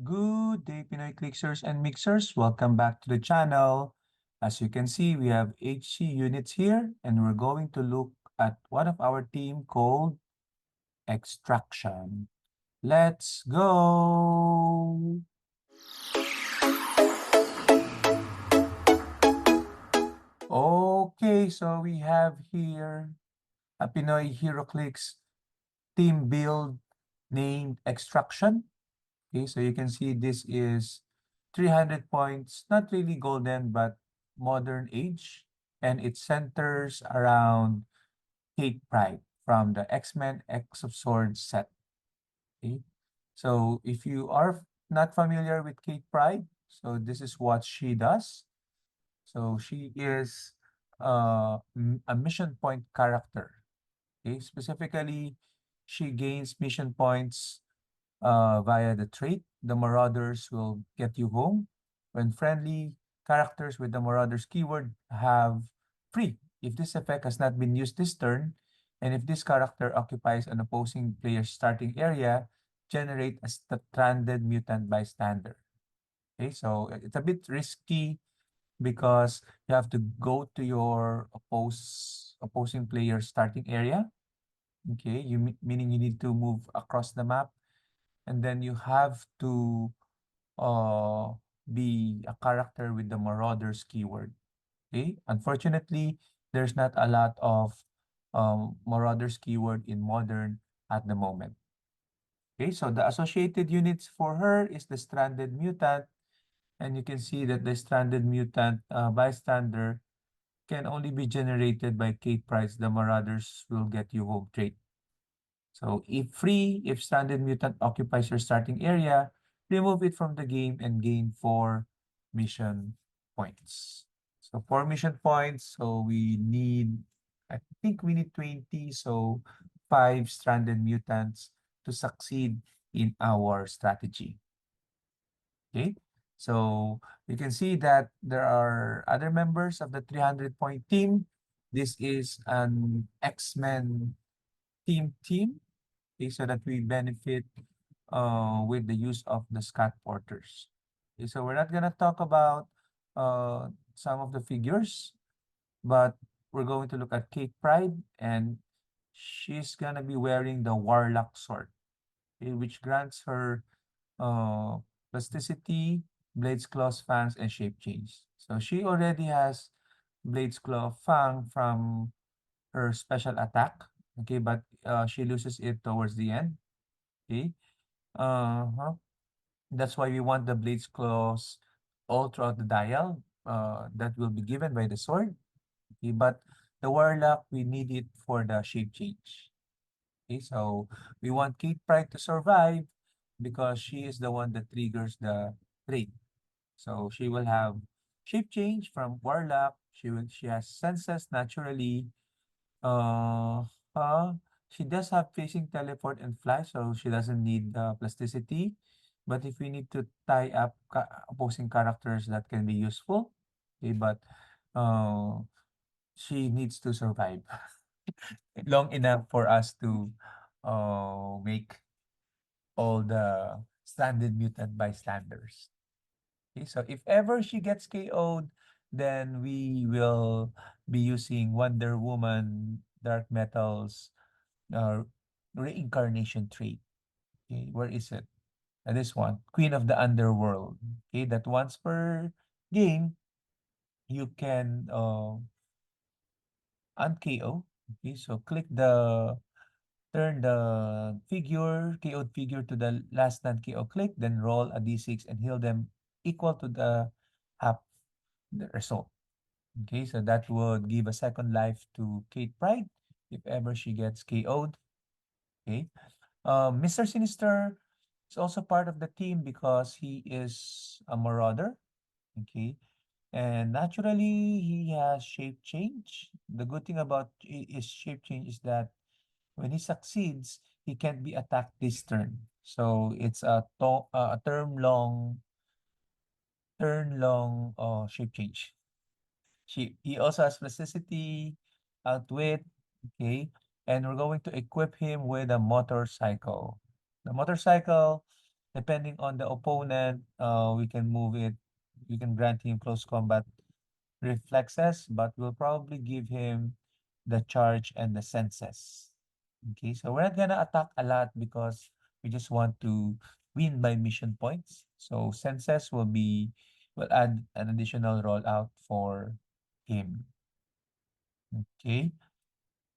Good day, Pinoy Clixers and Mixers. Welcome back to the channel. As you can see, we have HC units here, and we're going to look at one of our team called Extraction. Let's go! Okay, so we have here a Pinoy Heroclix team build named Extraction. Okay, so you can see this is 300 points, not really golden, but modern age. And it centers around Kate Pride from the X-Men X of Swords set. Okay, so if you are not familiar with Kate Pride, so this is what she does. So she is a mission point character. Okay, specifically, she gains mission points via the trait, the Marauders will get you home. When friendly characters with the Marauders keyword have free, if this effect has not been used this turn, and if this character occupies an opposing player's starting area, generate a stranded mutant bystander. Okay, so it's a bit risky because you have to go to your opposing player's starting area. Okay, meaning you need to move across the map, and then you have to uh, be a character with the Marauders keyword. Okay, unfortunately, there's not a lot of Marauders keyword in Modern at the moment. Okay, so the associated units for her is the Stranded Mutant, and you can see that the Stranded Mutant bystander can only be generated by Kate Price. The Marauders will get you home trait. So if free, if Stranded Mutant occupies your starting area, remove it from the game and gain 4 mission points. So 4 mission points, so we need, I think we need 20, so 5 Stranded Mutants to succeed in our strategy. Okay, so you can see that there are other members of the 300-point team. This is an X-Men team. Okay, so that we benefit with the use of the Scott Porters. Okay, so we're not gonna talk about some of the figures, but we're going to look at Kate Pride, and she's gonna be wearing the Warlock sword, okay, which grants her uh, plasticity, Blades Claws, Fangs, and Shape Change. So she already has Blades Claw Fang from her special attack, okay, but she loses it towards the end. Okay. Uh-huh. That's why we want the Blades Claws all throughout the dial. That will be given by the sword. Okay, but the Warlock, we need it for the shape change. Okay, so we want Kate Pride to survive because she is the one that triggers the trait. So she will have shape change from Warlock. She has senses naturally. Uh, uh, she does have facing teleport and fly, so she doesn't need plasticity. But if we need to tie up opposing characters, that can be useful. Okay, but uh, she needs to survive long enough for us to make all the standard mutant bystanders. Okay, so if ever she gets KO'd, then we will be using Wonder Woman Dark Metals uh, reincarnation trait. Okay, where is it? This one, Queen of the Underworld. Okay, that once per game, you can un-KO. Okay, so click turn the KO'd figure to the last non-KO click, then roll a d6 and heal them equal to the half the result. Okay, so that would give a second life to Kate Pride if ever she gets KO'd. Okay. Mr. Sinister is also part of the team because he is a marauder. Okay. And naturally, he has shape change. The good thing about his shape change is that when he succeeds, he can't be attacked this turn. So it's a turn long shape change. He also has plasticity, outwit, okay, and we're going to equip him with a motorcycle. The motorcycle Depending on the opponent, we can move it. We can grant him close combat reflexes, but we'll probably give him the charge and the senses. Okay, so we're not gonna attack a lot because we just want to win by mission points. So senses will add an additional rollout for him. Okay,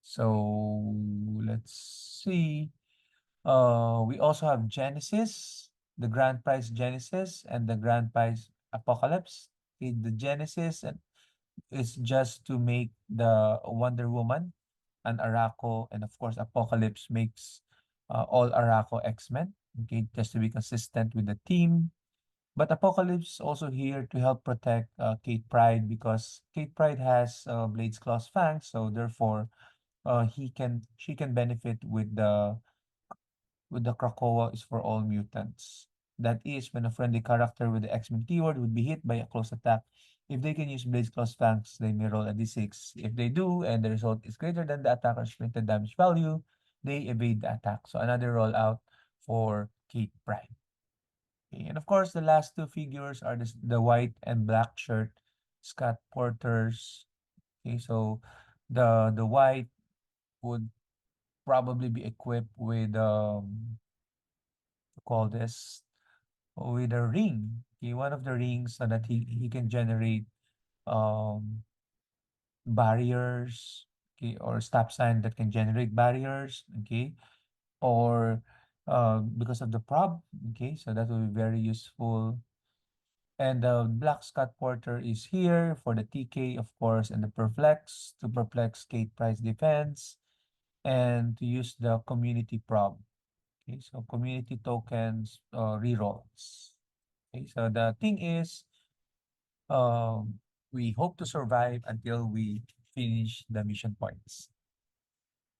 so let's see. We also have Genesis, the Grand Prize Genesis, and the Grand Prize Apocalypse. Okay, the Genesis is just to make the Wonder Woman and Araco, and of course, Apocalypse makes all Araco X-Men. Okay, just to be consistent with the team. But Apocalypse also here to help protect Kate Pride because Kate Pride has Blade's Claws Fangs, so therefore, she can benefit with the Krakoa is for all mutants. That is, when a friendly character with the X-Men keyword would be hit by a close attack. If they can use Blaze Claws Fangs, they may roll a d6. If they do, and the result is greater than the attacker's printed damage value, they evade the attack. So another rollout for Kate Pride. Okay. And of course, the last two figures are the white and black shirt Scott Porters. Okay, so the white would probably be equipped with call this with a ring. Okay, one of the rings so that he can generate um barriers, okay, or stop sign that can generate barriers, okay, or because of the prob, okay, so that will be very useful. And the Black Scott Porter is here for the TK, of course, and the Perplex to perplex Kate Price defense and to use the community prob. Okay, so community tokens rerolls. Okay, so the thing is, um, we hope to survive until we finish the mission points.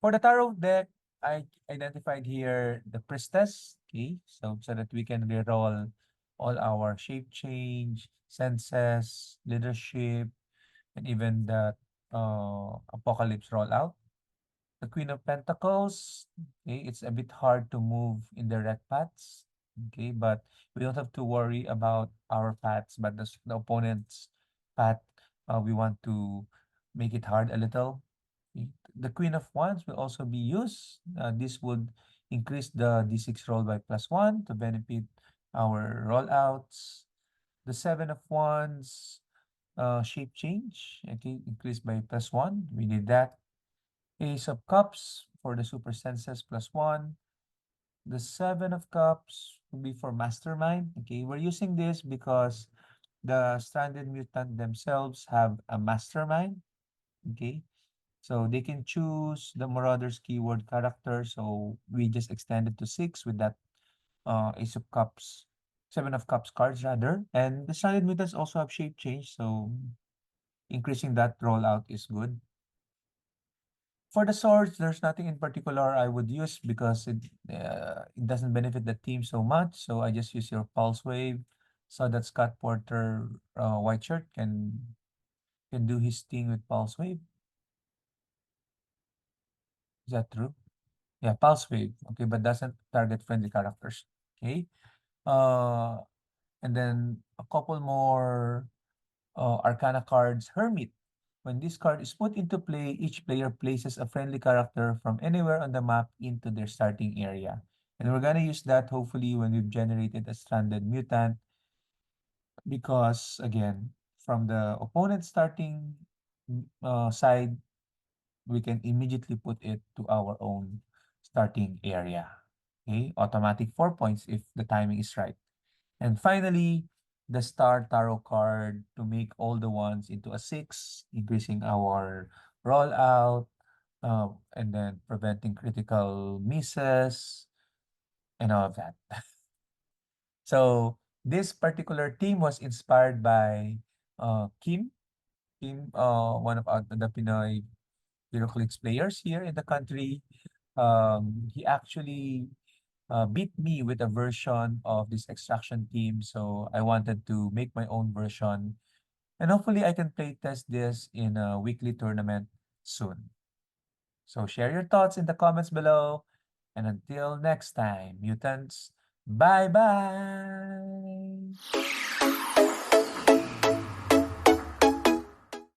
For the tarot deck, I identified here the priestess, okay, so that we can reroll all our shape change, senses, leadership, and even the apocalypse rollout. The Queen of Pentacles, okay, it's a bit hard to move in direct paths, okay, but we don't have to worry about our paths, but the opponent's path, we want to make it hard a little. Okay. The Queen of Wands will also be used. This would increase the D6 roll by +1 to benefit our rollouts. The Seven of Wands, shape change, okay, increased by +1. We need that. Ace of Cups for the Super Senses +1. The Seven of Cups will be for Mastermind. Okay, we're using this because the Stranded Mutant themselves have a Mastermind. Okay, so they can choose the Marauder's keyword character. So we just extended to 6 with that Ace of Cups, Seven of Cups cards rather. And the Stranded Mutants also have shape change. So increasing that rollout is good. For the swords, there's nothing in particular I would use because it doesn't benefit the team so much. So I just use your pulse wave so that Scott Porter white shirt can do his thing with pulse wave. Is that true? Yeah, pulse wave. Okay, but doesn't target friendly characters. Okay. Uh and then a couple more Arcana cards, Hermit. When this card is put into play, each player places a friendly character from anywhere on the map into their starting area. And we're gonna use that hopefully when we've generated a stranded mutant because again, from the opponent's starting side, we can immediately put it to our own starting area. Okay, automatic 4 points if the timing is right. And finally, the Star Tarot card to make all the ones into a 6, increasing our rollout, and then preventing critical misses and all of that. So this particular team was inspired by Kim. Kim, one of the Pinoy Heroclix players here in the country. He actually beat me with a version of this extraction team. So I wanted to make my own version. And hopefully I can play test this in a weekly tournament soon. So share your thoughts in the comments below. And until next time, mutants, Bye-bye.